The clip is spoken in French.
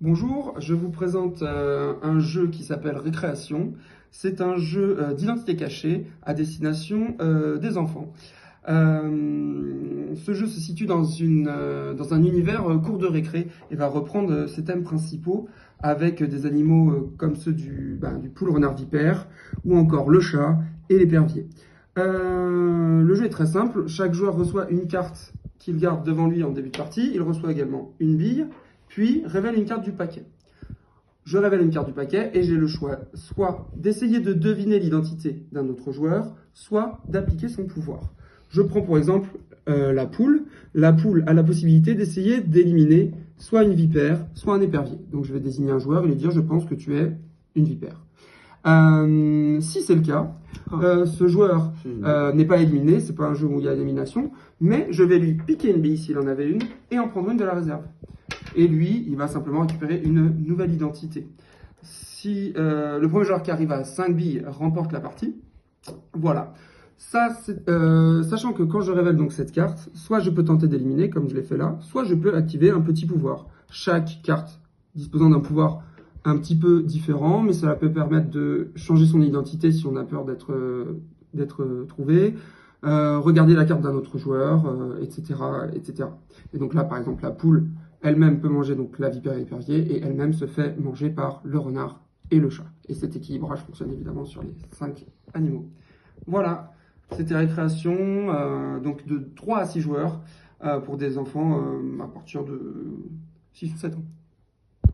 Bonjour, je vous présente un jeu qui s'appelle Récréation. C'est un jeu d'identité cachée à destination des enfants. Ce jeu se situe dans un univers cours de récré et va reprendre ses thèmes principaux avec des animaux comme ceux du poule renard vipère ou encore le chat et l'épervier. Le jeu est très simple, chaque joueur reçoit une carte qu'il garde devant lui en début de partie, il reçoit également une bille, puis révèle une carte du paquet. Je révèle une carte du paquet et j'ai le choix soit d'essayer de deviner l'identité d'un autre joueur, soit d'appliquer son pouvoir. Je prends pour exemple la poule. La poule a la possibilité d'essayer d'éliminer soit une vipère, soit un épervier. Donc je vais désigner un joueur et lui dire je pense que tu es une vipère. Si c'est le cas, ce joueur n'est pas éliminé, c'est pas un jeu où il y a élimination, mais je vais lui piquer une bille s'il en avait une et en prendre une de la réserve. Et lui, il va simplement récupérer une nouvelle identité. Si le premier joueur qui arrive à 5 billes remporte la partie, voilà. Ça, sachant que quand je révèle donc cette carte, soit je peux tenter d'éliminer, comme je l'ai fait là, soit je peux activer un petit pouvoir. Chaque carte disposant d'un pouvoir un petit peu différent, mais cela peut permettre de changer son identité si on a peur d'être trouvé, regarder la carte d'un autre joueur, etc., etc. Et donc là, par exemple, la poule elle-même peut manger donc la vipère et l'épervier, et elle-même se fait manger par le renard et le chat. Et cet équilibrage fonctionne évidemment sur les 5 animaux. Voilà, c'était Récréation, donc de 3 à 6 joueurs, pour des enfants à partir de 6 ou 7 ans.